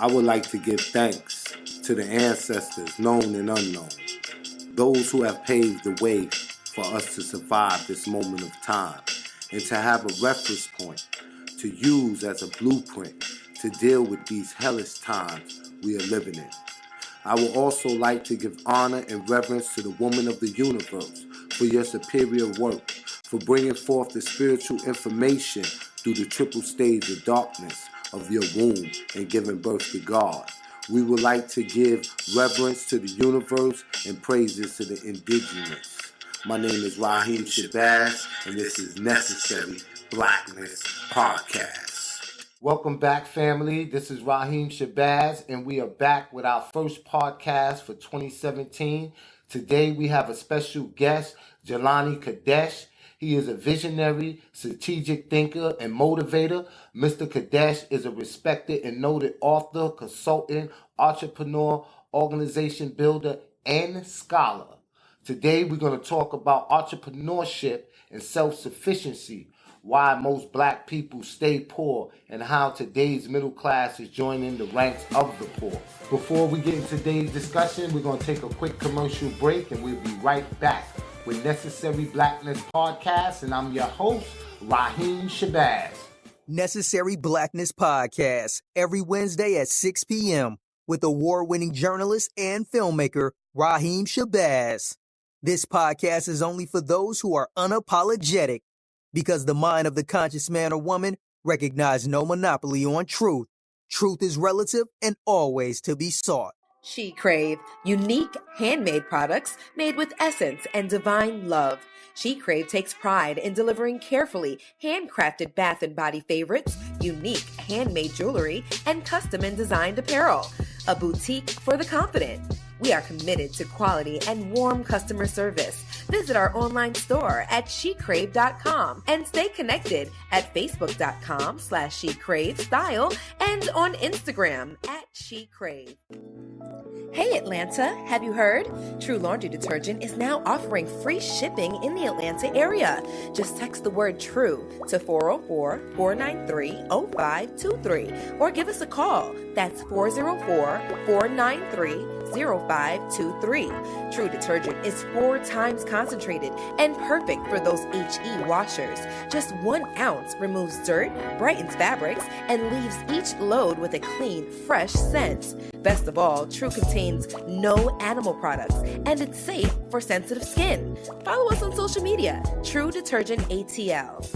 I would like to give thanks to the ancestors, known and unknown, those who have paved the way for us to survive this moment of time, and to have a reference point to use as a blueprint to deal with these hellish times we are living in. I would also like to give honor and reverence to the woman of the universe for your superior work, for bringing forth the spiritual information through the triple stage of darkness of your womb and giving birth to God. We would like to give reverence to the universe and praises to the indigenous. My name is Raheem Shabazz, and this is Necessary Blackness Podcast. Welcome back, family. This is Raheem Shabazz, and we are back with our first podcast for 2017. Today, we have a special guest, Jalani Kadesh. He is a visionary, strategic thinker, and motivator. Mr. Kadesh is a respected and noted author, consultant, entrepreneur, organization builder, and scholar. Today, we're going to talk about entrepreneurship and self-sufficiency, why most black people stay poor, and how today's middle class is joining the ranks of the poor. Before we get into today's discussion, we're going to take a quick commercial break, and we'll be right back with Necessary Blackness Podcast, and I'm your host, Raheem Shabazz. Necessary Blackness Podcast, every Wednesday at 6 p.m. with award-winning journalist and filmmaker, Raheem Shabazz. This podcast is only for those who are unapologetic, because the mind of the conscious man or woman recognizes no monopoly on truth. Truth is relative and always to be sought. She Crave, unique handmade products made with essence and divine love. She Crave takes pride in delivering carefully handcrafted bath and body favorites, unique handmade jewelry, and custom and designed apparel. A boutique for the confident. We are committed to quality and warm customer service. Visit our online store at shecrave.com and stay connected at facebook.com/shecravestyle and on Instagram at shecrave. Hey Atlanta, have you heard? True Laundry Detergent is now offering free shipping in the Atlanta area. Just text the word TRUE to 404-493-0523 or give us a call. That's 404-493-0523. True Detergent is 4 times concentrated and perfect for those HE washers. Just 1 ounce removes dirt, brightens fabrics, and leaves each load with a clean, fresh scent. Best of all, True contains no animal products, and it's safe for sensitive skin. Follow us on social media, True Detergent ATL.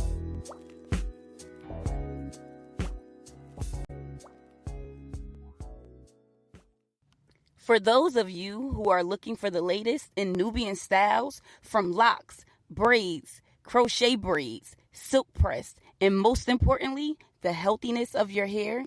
For those of you who are looking for the latest in Nubian styles, from locks, braids, crochet braids, silk press, and most importantly, the healthiness of your hair,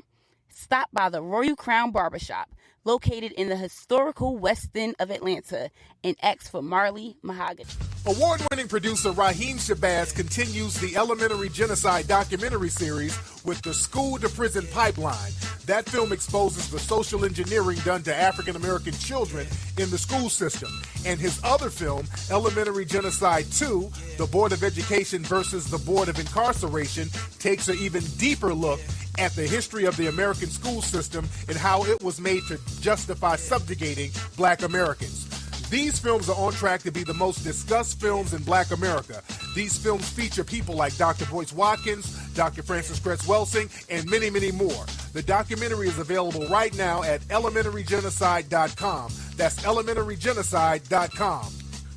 stop by the Royal Crown Barbershop, located in the historical West End of Atlanta, and ask for Marley Mahogany. Award-winning producer Raheem Shabazz continues the Elementary Genocide documentary series with the School to Prison Pipeline. That film exposes the social engineering done to African-American children in the school system. And his other film, Elementary Genocide 2, The Board of Education versus the Board of Incarceration, takes an even deeper look at the history of the American school system and how it was made to justify subjugating black Americans. These films are on track to be the most discussed films in black America. These films feature people like Dr. Boyce Watkins, Dr. Francis Cress Welsing, and many, many more. The documentary is available right now at elementarygenocide.com. That's elementarygenocide.com.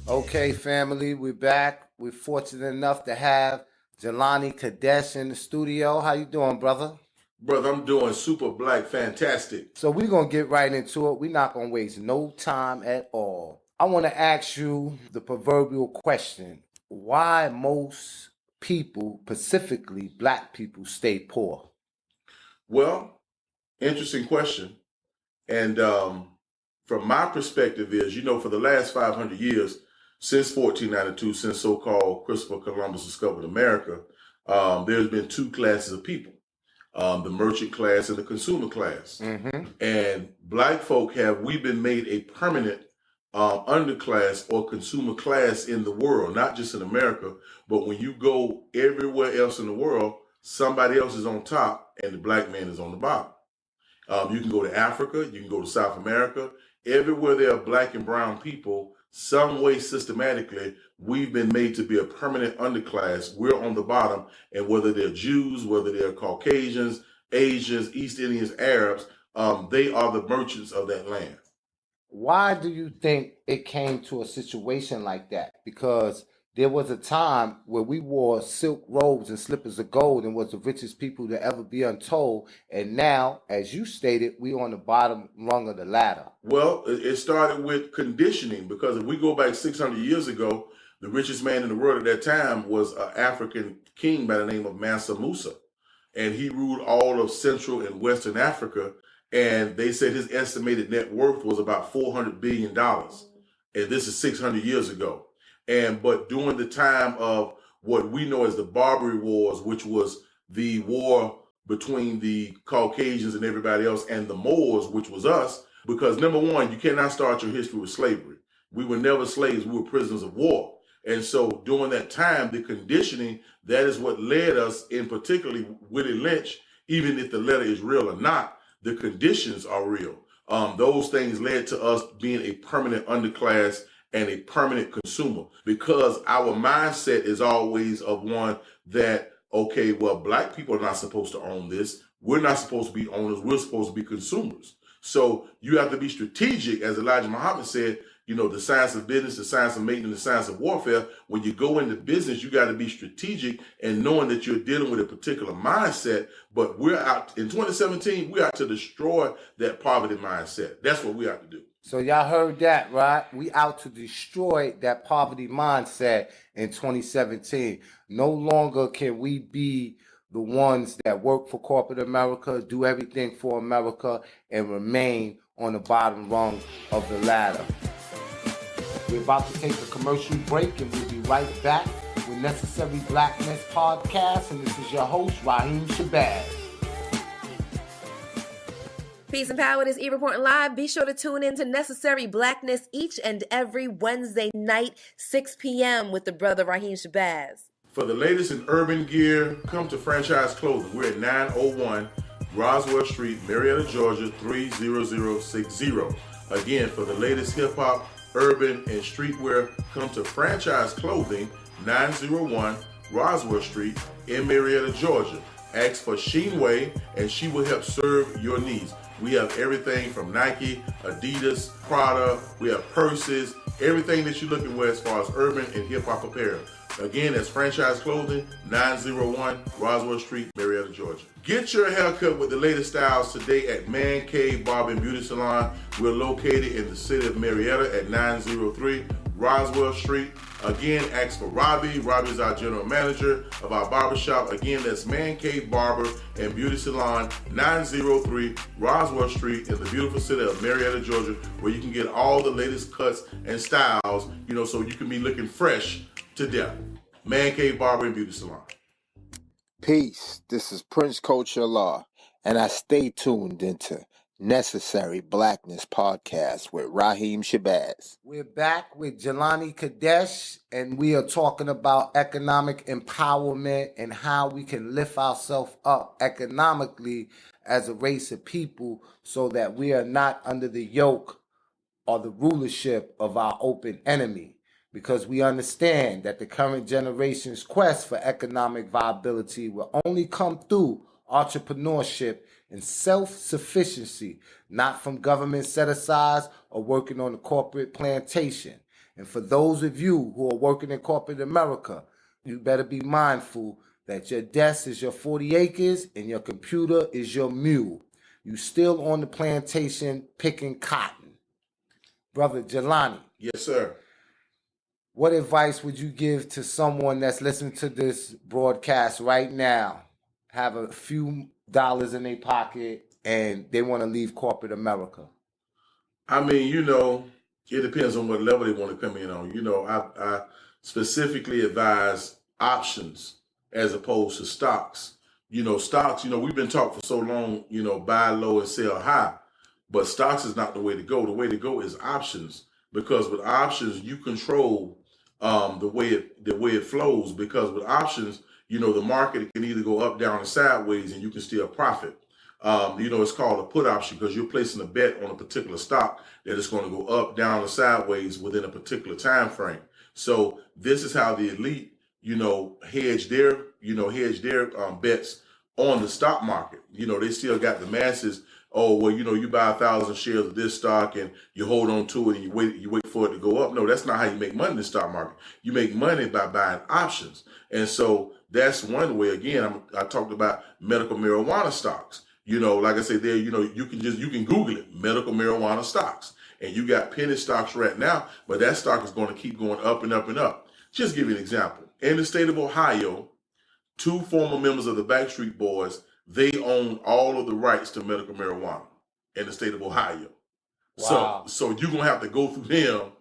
Okay, family, we're back. We're fortunate enough to have Jalani Kadesh in the studio. How you doing, brother? Brother, I'm doing super black fantastic. So we're going to get right into it. We're not going to waste no time at all. I want to ask you the proverbial question. Why most people, specifically black people, stay poor? Well, interesting question. And from my perspective is, for the last 500 years, since 1492, since so-called Christopher Columbus discovered America, there's been 2 classes of people. The merchant class and the consumer class. Mm-hmm. And black folk we've been made a permanent underclass or consumer class in the world, not just in America, but when you go everywhere else in the world, somebody else is on top and the black man is on the bottom. You can go to Africa, you can go to South America. Everywhere there are black and brown people, some way systematically, we've been made to be a permanent underclass. We're on the bottom, and whether they're Jews, whether they're Caucasians, Asians, East Indians, Arabs, they are the merchants of that land. Why do you think it came to a situation like that? Because there was a time where we wore silk robes and slippers of gold and was the richest people to ever be untold. And now, as you stated, we on the bottom rung of the ladder. Well, it started with conditioning, because if we go back 600 years ago, the richest man in the world at that time was an African king by the name of Mansa Musa. And he ruled all of Central and Western Africa. And they said his estimated net worth was about $400 billion. And this is 600 years ago. But during the time of what we know as the Barbary Wars, which was the war between the Caucasians and everybody else and the Moors, which was us, because number one, you cannot start your history with slavery. We were never slaves, we were prisoners of war. And so during that time, the conditioning, that is what led us, in particularly Willie Lynch, even if the letter is real or not, the conditions are real. Those things led to us being a permanent underclass and a permanent consumer, because our mindset is always of one that, okay, well, black people are not supposed to own this. We're not supposed to be owners. We're supposed to be consumers. So you have to be strategic, as Elijah Muhammad said, you know, the science of business, the science of maintenance, the science of warfare. When you go into business, you got to be strategic and knowing that you're dealing with a particular mindset. But we're out in 2017, we're out to destroy that poverty mindset. That's what we have to do. So y'all heard that, right? We out to destroy that poverty mindset in 2017. No longer can we be the ones that work for corporate America, do everything for America, and remain on the bottom rung of the ladder. We're about to take a commercial break, and we'll be right back with Necessary Blackness Podcast. And this is your host, Raheem Shabazz. Peace and power. It is E-Reporting Live. Be sure to tune in to Necessary Blackness each and every Wednesday night, 6 p.m. with the brother Raheem Shabazz. For the latest in urban gear, come to Franchise Clothing. We're at 901 Roswell Street, Marietta, Georgia, 30060. Again, for the latest hip-hop, urban, and streetwear, come to Franchise Clothing, 901 Roswell Street in Marietta, Georgia. Ask for Sheenway, and she will help serve your needs. We have everything from Nike, Adidas, Prada. We have purses, everything that you're looking for as far as urban and hip-hop apparel. Again, that's Franchise Clothing, 901 Roswell Street, Marietta, Georgia. Get your haircut with the latest styles today at Man Cave Barber and Beauty Salon. We're located in the city of Marietta at 903 Roswell Street. Again, ask for Robbie. Robbie's our general manager of our barbershop. Again, that's Man Cave Barber and Beauty Salon, 903 Roswell Street in the beautiful city of Marietta, Georgia, where you can get all the latest cuts and styles, you know, so you can be looking fresh to death. Man Cave Barber and Beauty Salon. Peace. This is Prince Coach Allah, and I stay tuned into Necessary Blackness Podcast with Raheem Shabazz. We're back with Jalani Kadesh, and we are talking about economic empowerment and how we can lift ourselves up economically as a race of people so that we are not under the yoke or the rulership of our open enemy. Because we understand that the current generation's quest for economic viability will only come through entrepreneurship and self-sufficiency, not from government set-asides or working on the corporate plantation. And for those of you who are working in corporate America, you better be mindful that your desk is your 40 acres and your computer is your mule. You still on the plantation picking cotton. Brother Jalani. Yes, sir. What advice would you give to someone that's listening to this broadcast right now, have a few dollars in their pocket, and they want to leave corporate America? I mean, you know, it depends on what level they want to come in on. You know, I specifically advise options as opposed to stocks. You know, stocks, you know, we've been talking for so long, you know, buy low and sell high. But stocks is not the way to go. The way to go is options. Because with options, you control the way it flows. Because with options, you know, the market can either go up, down, or sideways, and you can still profit. It's called a put option because you're placing a bet on a particular stock that is going to go up, down, or sideways within a particular time frame. So this is how the elite, hedge their bets on the stock market. They still got the masses. Oh, well, you buy 1,000 shares of this stock and you hold on to it and you wait for it to go up. No, that's not how you make money in the stock market. You make money by buying options. And so that's one way. Again, I talked about medical marijuana stocks. Like I said there, you can Google it, medical marijuana stocks. And you got penny stocks right now, but that stock is going to keep going up and up and up. Just give you an example. In the state of Ohio, 2 former members of the Backstreet Boys, they own all of the rights to medical marijuana in the state of Ohio. Wow. So you're going to have to go through them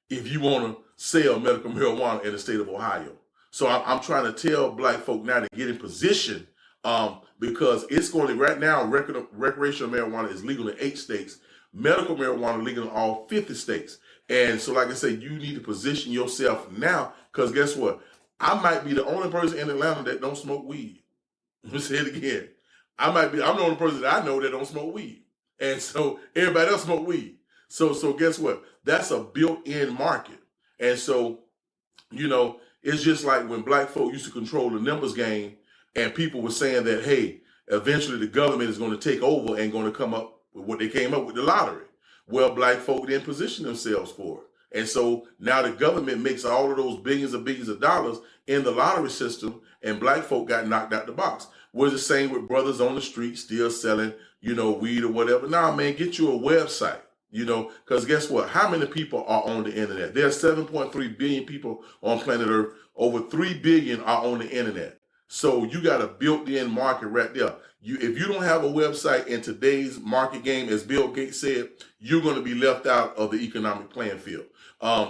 if you want to sell medical marijuana in the state of Ohio. So I'm trying to tell black folk now to get in position because it's going to, right now, recreational marijuana is legal in 8 states. Medical marijuana is legal in all 50 states. And so, like I said, you need to position yourself now because guess what? I might be the only person in Atlanta that don't smoke weed. Let me say it again. I'm the only person that I know that don't smoke weed. And so everybody else smoke weed. So guess what? That's a built-in market. And so, it's just like when black folk used to control the numbers game and people were saying that, hey, eventually the government is going to take over and going to come up with what they came up with, the lottery. Well, black folk didn't position themselves for it. And so now the government makes all of those billions of dollars in the lottery system and black folk got knocked out the box. Was the same with brothers on the street still selling, weed or whatever. Nah, man, get you a website, because guess what? How many people are on the internet? There are 7.3 billion people on planet Earth. Over 3 billion are on the internet. So you got a built-in market right there. If you don't have a website in today's market game, as Bill Gates said, you're going to be left out of the economic playing field.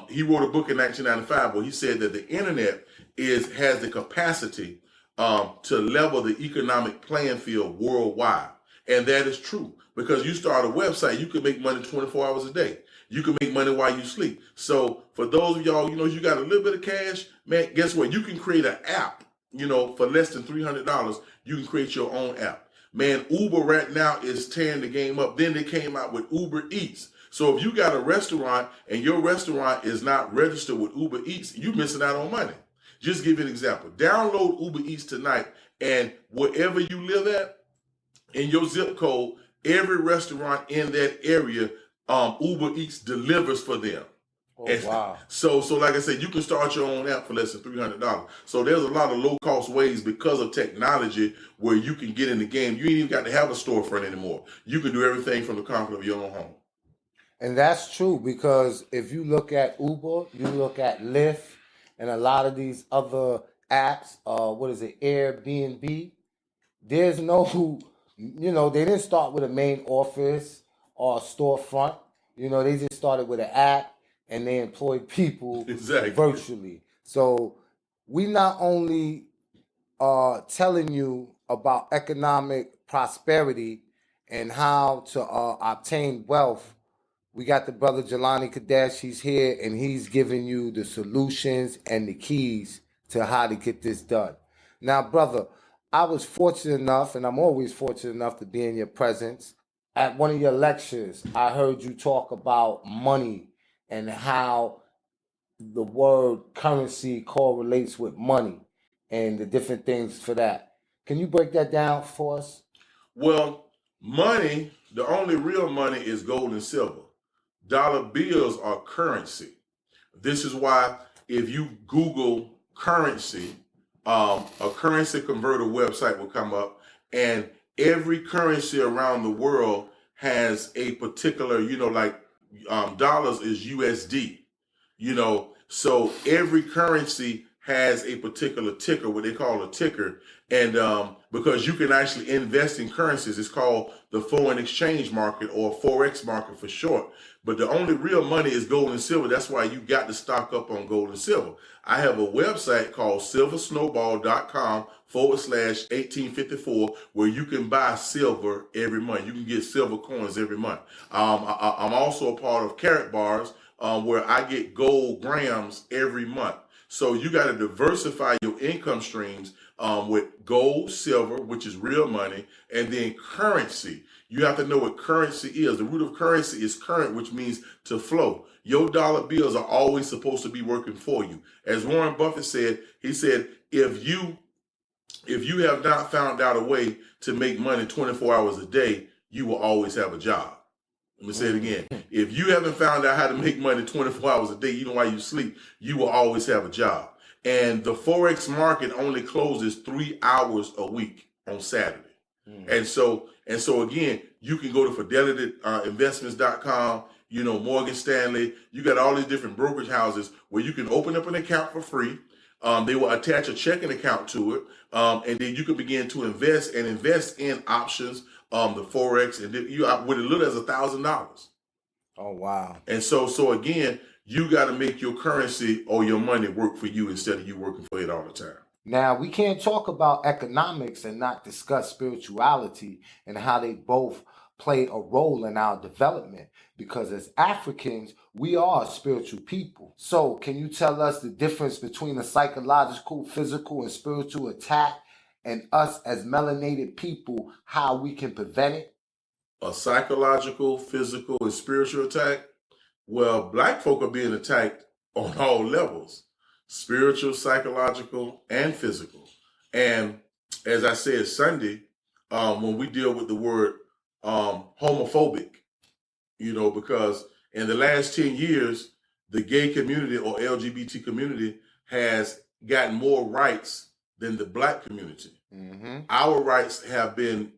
He wrote a book in 1995 where he said that the internet has the capacity to level the economic playing field worldwide. And that is true because you start a website, you can make money 24 hours a day. You can make money while you sleep. So for those of y'all, you got a little bit of cash, man, guess what? You can create an app, for less than $300. You can create your own app. Man, Uber right now is tearing the game up. Then they came out with Uber Eats. So if you got a restaurant and your restaurant is not registered with Uber Eats, you're missing out on money. Just give you an example. Download Uber Eats tonight, and wherever you live at, in your zip code, every restaurant in that area, Uber Eats delivers for them. Oh, wow. So like I said, you can start your own app for less than $300. So there's a lot of low-cost ways because of technology where you can get in the game. You ain't even got to have a storefront anymore. You can do everything from the comfort of your own home. And that's true because if you look at Uber, you look at Lyft, and a lot of these other apps, Airbnb, there's no, they didn't start with a main office or a storefront. They just started with an app and they employed people virtually. So we not only are telling you about economic prosperity and how to obtain wealth. We got the brother Jalani Kadesh. He's here and he's giving you the solutions and the keys to how to get this done. Now, brother, I was fortunate enough, and I'm always fortunate enough to be in your presence. At one of your lectures, I heard you talk about money and how the word currency correlates with money and the different things for that. Can you break that down for us? Well, money, the only real money is gold and silver. Dollar bills are currency. This is why if you Google currency, a currency converter website will come up, and every currency around the world has a particular, dollars is USD, so every currency has a particular ticker, what they call a ticker. And because you can actually invest in currencies, it's called the foreign exchange market or Forex market for short. But the only real money is gold and silver. That's why you got to stock up on gold and silver. I have a website called silversnowball.com/1854 where you can buy silver every month. You can get silver coins every month. I'm also a part of Carrot Bars where I get gold grams every month. So you got to diversify your income streams with gold, silver, which is real money, and then currency. You have to know what currency is. The root of currency is current, which means to flow. Your dollar bills are always supposed to be working for you. As Warren Buffett said, he said, if you have not found out a way to make money 24 hours a day, you will always have a job. Let me say it again. If you haven't found out how to make money 24 hours a day, even while you sleep, you will always have a job. And the Forex market only closes 3 hours a week on Saturday. And so again, you can go to fidelityinvestments.com, Morgan Stanley. You got all these different brokerage houses where you can open up an account for free. They will attach a checking account to it, and then you can begin to invest in options, the Forex, and you with as little as $1,000. Oh, wow. And so again, you got to make your currency or your money work for you instead of you working for it all the time. Now, we can't talk about economics and not discuss spirituality and how they both play a role in our development, because as Africans, we are a spiritual people. So can you tell us the difference between a psychological, physical, and spiritual attack, and us as melanated people, how we can prevent it? A psychological, physical, and spiritual attack? Well, Black folk are being attacked on all levels. Spiritual, psychological, and physical. And as I said Sunday, when we deal with the word homophobic, because in the last 10 years, the gay community or LGBT community has gotten more rights than the Black community. Mm-hmm. Our rights have been,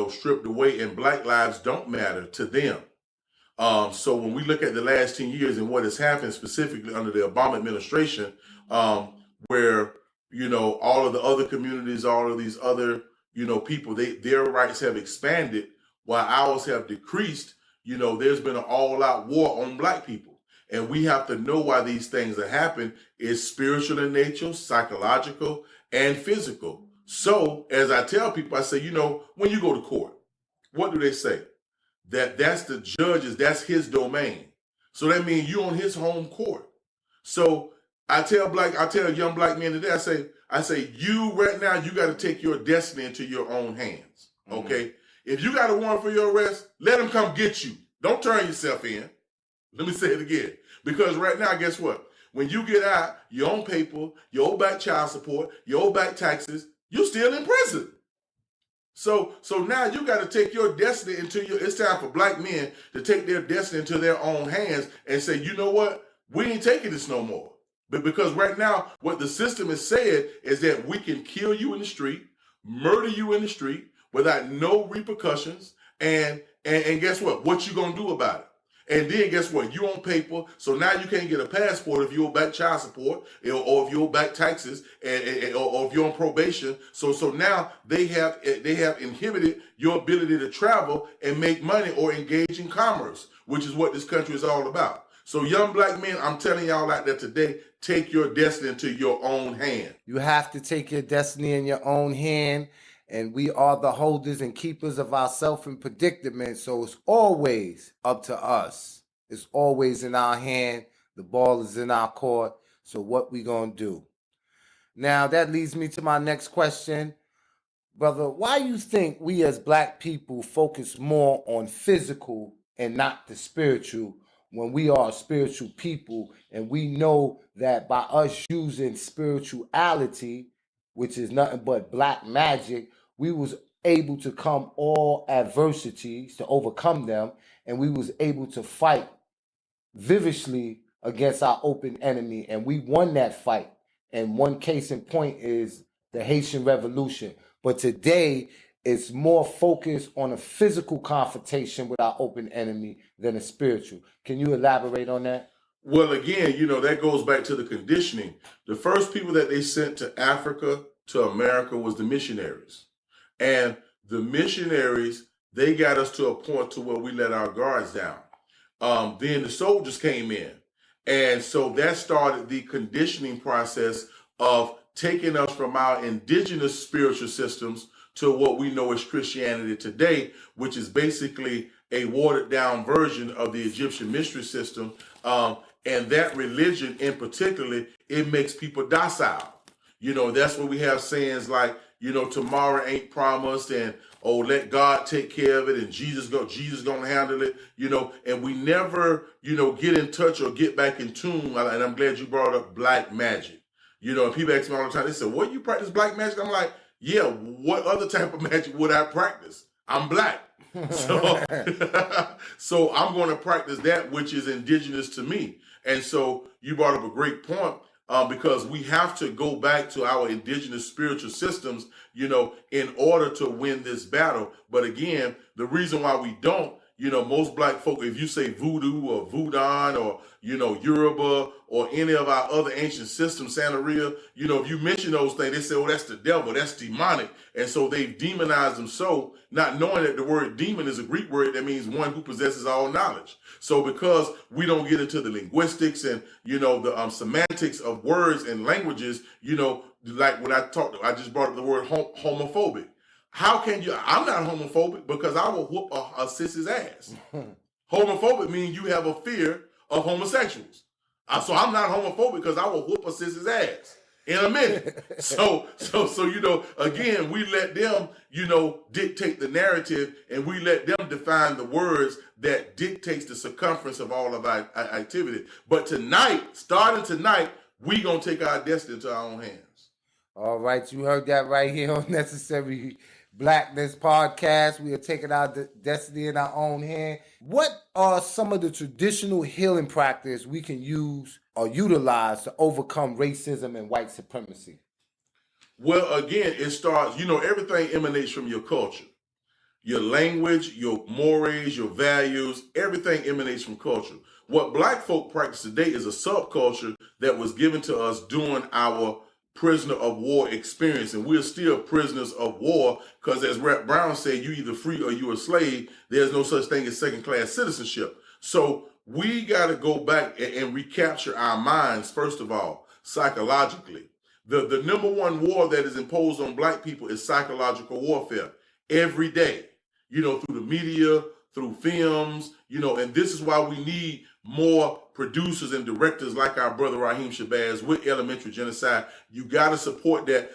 stripped away, and Black lives don't matter to them. So when we look at the last 10 years and what has happened specifically under the Obama administration, where, all of the other communities, all of these other, people, their rights have expanded while ours have decreased. There's been an all-out war on Black people. And we have to know why these things are happening. It's spiritual in nature, psychological, and physical. So as I tell people, I say, when you go to court, what do they say? That's the judge's, that's his domain. So that means you're on his home court. So I tell young Black men today, I say, you right now, you got to take your destiny into your own hands. Okay. Mm-hmm. If you got a warrant for your arrest, let them come get you. Don't turn yourself in. Let me say it again. Because right now, guess what? When you get out, your own paper, your old back child support, your old back taxes, you're still in prison. So now you got to take your destiny it's time for Black men to take their destiny into their own hands and say, you know what? We ain't taking this no more. But because right now, what the system has said is that we can kill you in the street, murder you in the street without no repercussions. And guess what? What you going to do about it? And then guess what? You on paper, so now you can't get a passport if you owe back child support or if you owe back taxes or if you're on probation. So now they have inhibited your ability to travel and make money or engage in commerce, which is what this country is all about. So young Black men, I'm telling y'all out there today, take your destiny into your own hand. You have to take your destiny in your own hand. And we are the holders and keepers of ourselves in predicament. So it's always up to us. It's always in our hand. The ball is in our court. So what we gonna do? Now that leads me to my next question. Brother, why you think we as Black people focus more on physical and not the spiritual when we are a spiritual people, and we know that by us using spirituality, which is nothing but black magic, we was able to come all adversities, to overcome them, and we was able to fight vigorously against our open enemy, and we won that fight. And one case in point is the Haitian Revolution. But today, it's more focused on a physical confrontation with our open enemy than a spiritual. Can you elaborate on that? Well, again, that goes back to the conditioning. The first people that they sent to Africa, to America, was the missionaries. And the missionaries, they got us to a point to where we let our guards down. Then the soldiers came in. And so that started the conditioning process of taking us from our indigenous spiritual systems to what we know as Christianity today, which is basically a watered down version of the Egyptian mystery system. And that religion in particular, it makes people docile. That's where we have sayings like, tomorrow ain't promised, and oh, let God take care of it, and Jesus gonna handle it, and we never, get in touch or get back in tune. And I'm glad you brought up black magic. And people ask me all the time, they say, what, you practice black magic? I'm like, yeah, what other type of magic would I practice? I'm black. So, so I'm going to practice that which is indigenous to me. And so you brought up a great point, because we have to go back to our indigenous spiritual systems, in order to win this battle. But again, the reason why we don't, most black folk, if you say voodoo or voodoo or, Yoruba or any of our other ancient systems, Santeria, if you mention those things, they say, oh, that's the devil, that's demonic. And so they've demonized them, so not knowing that the word demon is a Greek word that means one who possesses all knowledge. So because we don't get into the linguistics and, the semantics of words and languages, like when I just brought up the word homophobic. How can you? I'm not homophobic because I will whoop a sis's ass. Homophobic means you have a fear of homosexuals. So I'm not homophobic because I will whoop a sis's ass in a minute. So again, we let them, dictate the narrative, and we let them define the words that dictates the circumference of all of our activity. But starting tonight, we gonna take our destiny into our own hands. All right, you heard that right here on Necessary Blackness podcast. We are taking our destiny in our own hand. What are some of the traditional healing practices we can use or utilize to overcome racism and white supremacy? Well, again, it starts, everything emanates from your culture. Your language, your mores, your values, everything emanates from culture. What black folk practice today is a subculture that was given to us during our prisoner of war experience, and we're still prisoners of war because, as Rap Brown said, you either free or you a slave. There's no such thing as second-class citizenship. So we got to go back and recapture our minds, first of all, psychologically. The number one war that is imposed on black people is psychological warfare every day, through the media, through films, and this is why we need more producers and directors like our brother Raheem Shabazz with Elementary Genocide. You got to support that.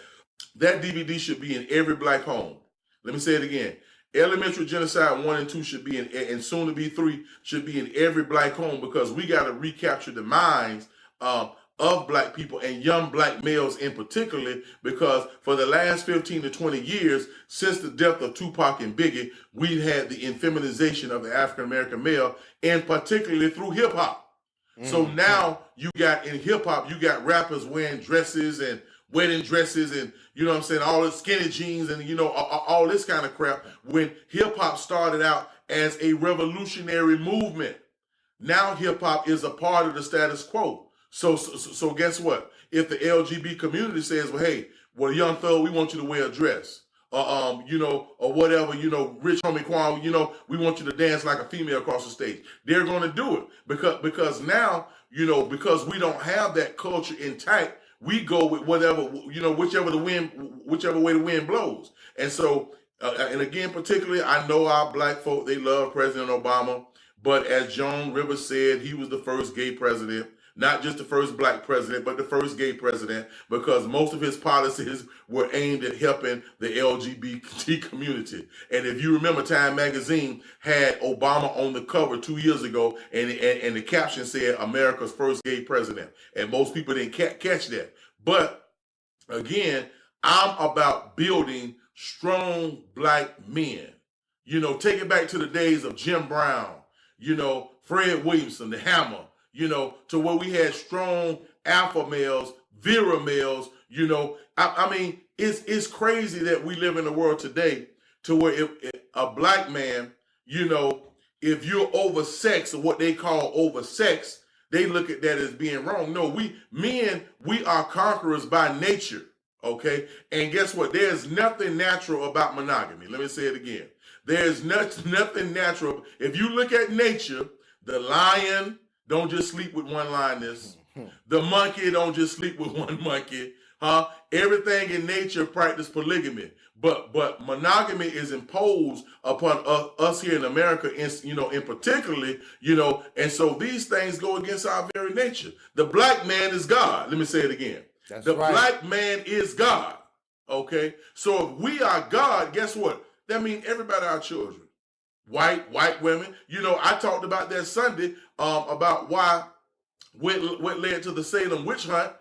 That DVD should be in every black home. Let me say it again. Elementary Genocide 1 and 2 should be in, and soon to be 3, should be in every black home, because we got to recapture the minds of black people and young black males in particular, because for the last 15 to 20 years, since the death of Tupac and Biggie, we've had the infeminization of the African-American male, and particularly through hip-hop. So now you got in hip-hop, you got rappers wearing dresses and wedding dresses and, all the skinny jeans and, all this kind of crap, when hip-hop started out as a revolutionary movement. Now hip-hop is a part of the status quo. So guess what? If the LGBT community says, well, hey, Young Thug, we want you to wear a dress, or whatever, Rich Homie Quan, we want you to dance like a female across the stage. They're going to do it because now, because we don't have that culture intact, we go with whatever, whichever way the wind blows. And so, and again, particularly, I know our black folk, they love President Obama, but as Joan Rivers said, he was the first gay president. Not just the first black president, but the first gay president, because most of his policies were aimed at helping the LGBT community. And if you remember, Time Magazine had Obama on the cover 2 years ago, and the caption said, America's first gay president. And most people didn't catch that. But again, I'm about building strong black men. Take it back to the days of Jim Brown, Fred Williamson, the Hammer, to where we had strong alpha males, Vera males, I mean, it's crazy that we live in a world today to where if a black man, if you're oversexed, or what they call oversexed, they look at that as being wrong. No, we are conquerors by nature, okay? And guess what? There's nothing natural about monogamy. Let me say it again. There's nothing natural. If you look at nature, the lion don't just sleep with one lioness. The monkey don't just sleep with one monkey. Everything in nature practice polygamy. But monogamy is imposed upon us here in America, in particularly, and so these things go against our very nature. The black man is God. Let me say it again. That's the right. black man is God. Okay, so if we are God, guess what? That means everybody our children, white women. I talked about that Sunday about what led to the Salem witch hunt.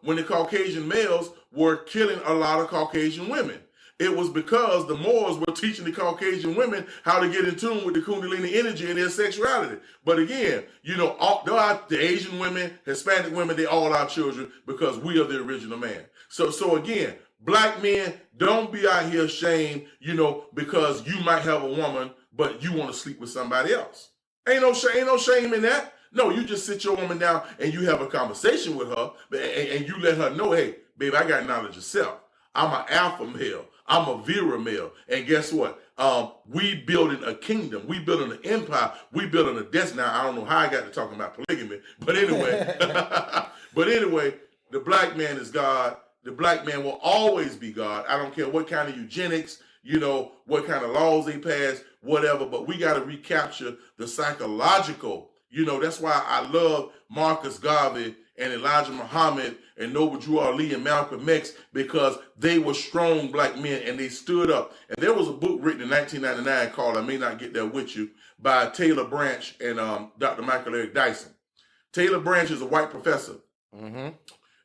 When the Caucasian males were killing a lot of Caucasian women. It was because the Moors were teaching the Caucasian women how to get in tune with the Kundalini energy and their sexuality. But again, the Asian women, Hispanic women, they all our children because we are the original man. So again, black men, don't be out here ashamed, because you might have a woman, but you want to sleep with somebody else. Ain't no shame in that. No, you just sit your woman down and you have a conversation with her and you let her know, hey, babe, I got knowledge of self. I'm an alpha male. I'm a Vera male. And guess what? We building a kingdom. We building an empire. We building a destiny. Now, I don't know how I got to talking about polygamy, but anyway, the black man is God. The black man will always be God. I don't care what kind of eugenics, what kind of laws they pass, whatever, but we got to recapture the psychological. That's why I love Marcus Garvey and Elijah Muhammad and Noble Drew Ali and Malcolm X, because they were strong black men and they stood up. And there was a book written in 1999 called I May Not Get There With You by Taylor Branch and Dr. Michael Eric Dyson. Taylor Branch is a white professor. Mm-hmm.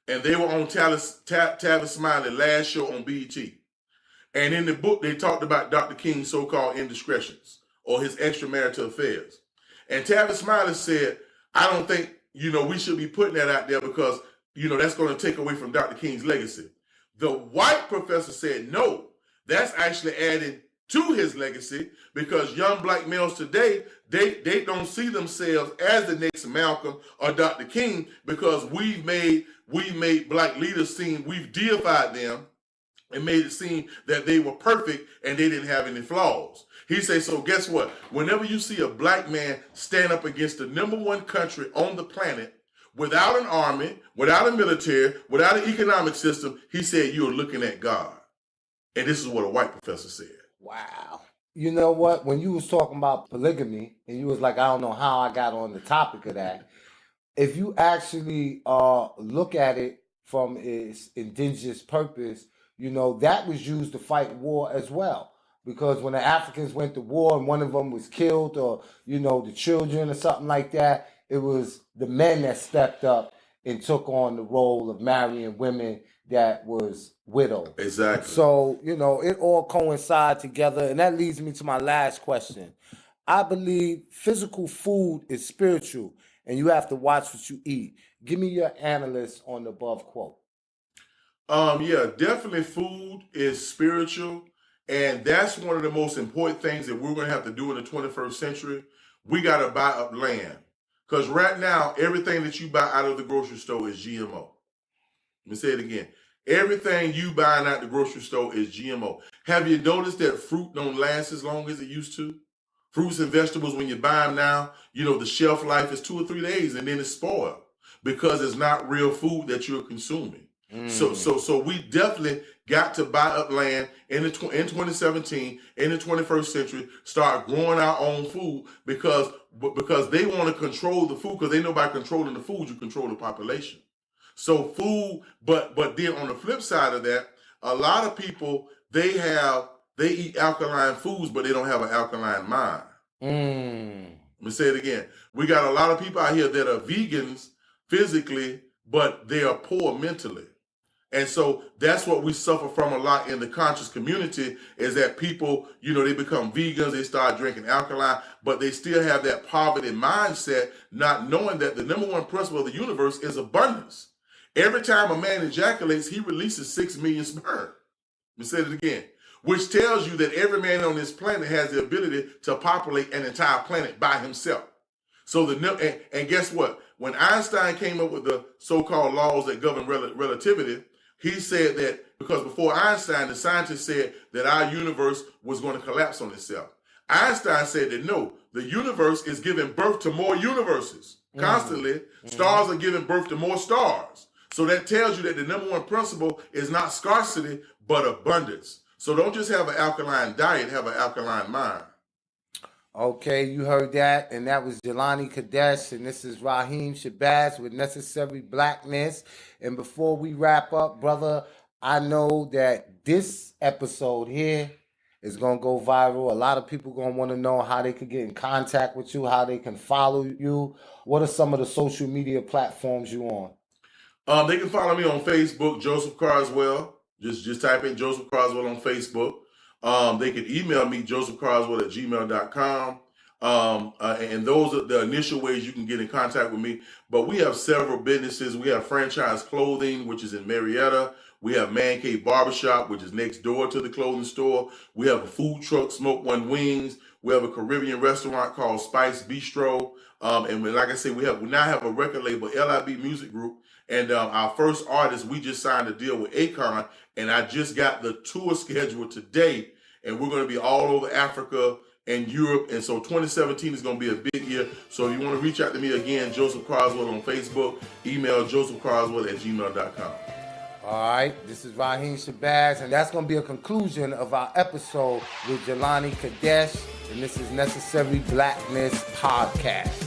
And they were on Tavis Smiley last show on BET. And in the book, they talked about Dr. King's so-called indiscretions or his extramarital affairs. And Tavis Smiley said, I don't think, we should be putting that out there because, that's going to take away from Dr. King's legacy. The white professor said, no, that's actually adding to his legacy because young black males today, they don't see themselves as the next Malcolm or Dr. King because we've made black leaders seem, we've deified them and made it seem that they were perfect and they didn't have any flaws. He says, so guess what? Whenever you see a black man stand up against the #1 country on the planet without an army, without a military, without an economic system, he said, you're looking at God. And this is what a white professor said. Wow. You know what? When you was talking about polygamy and you was like, I don't know how I got on the topic of that. If you actually look at it from its indigenous purpose, that was used to fight war as well. Because when the Africans went to war and one of them was killed or, the children or something like that, it was the men that stepped up and took on the role of marrying women that was widowed. Exactly. So, it all coincides together. And that leads me to my last question. I believe physical food is spiritual and you have to watch what you eat. Give me your analysis on the above quote. Yeah, definitely food is spiritual. And that's one of the most important things that we're going to have to do in the 21st century. We got to buy up land. Because right now, everything that you buy out of the grocery store is GMO. Let me say it again. Everything you buying out the grocery store is GMO. Have you noticed that fruit don't last as long as it used to? Fruits and vegetables, when you buy them now, the shelf life is 2 or 3 days and then it's spoiled because it's not real food that you're consuming. So we definitely got to buy up land in 2017, in the 21st century, start growing our own food because they want to control the food because they know by controlling the food, you control the population. So food, but then on the flip side of that, a lot of people, they eat alkaline foods, but they don't have an alkaline mind. Let me say it again. We got a lot of people out here that are vegans physically, but they are poor mentally. And so that's what we suffer from a lot in the conscious community is that people, they become vegans, they start drinking alkaline, but they still have that poverty mindset, not knowing that the #1 principle of the universe is abundance. Every time a man ejaculates, he releases 6 million sperm. Let me say it again, which tells you that every man on this planet has the ability to populate an entire planet by himself. So and guess what? When Einstein came up with the so-called laws that govern relativity, he said that because before Einstein, the scientists said that our universe was going to collapse on itself. Einstein said that no, the universe is giving birth to more universes. Constantly, stars are giving birth to more stars. So that tells you that the #1 principle is not scarcity, but abundance. So don't just have an alkaline diet, have an alkaline mind. Okay, you heard that, and that was Jalani Kadesh, and this is Raheem Shabazz with Necessary Blackness. And before we wrap up, brother, I know that this episode here is going to go viral. A lot of people going to want to know how they could get in contact with you, how they can follow you. What are some of the social media platforms you on? They can follow me on Facebook, Joseph Carswell. Just type in Joseph Carswell on Facebook. They can email me, josephcarswell@gmail.com. And those are the initial ways you can get in contact with me. But we have several businesses. We have Franchise Clothing, which is in Marietta. We have Man Cave Barbershop, which is next door to the clothing store. We have a food truck, Smoke One Wings. We have a Caribbean restaurant called Spice Bistro. Like I said, we now have a record label, LIB Music Group. And our first artist, we just signed a deal with Akon, and I just got the tour schedule today, and we're going to be all over Africa and Europe, and so 2017 is going to be a big year. So if you want to reach out to me again, Joseph Carswell on Facebook, email josephcarswell@gmail.com. All right, this is Raheem Shabazz, and that's going to be a conclusion of our episode with Jalani Kadesh, and this is Necessary Blackness Podcast.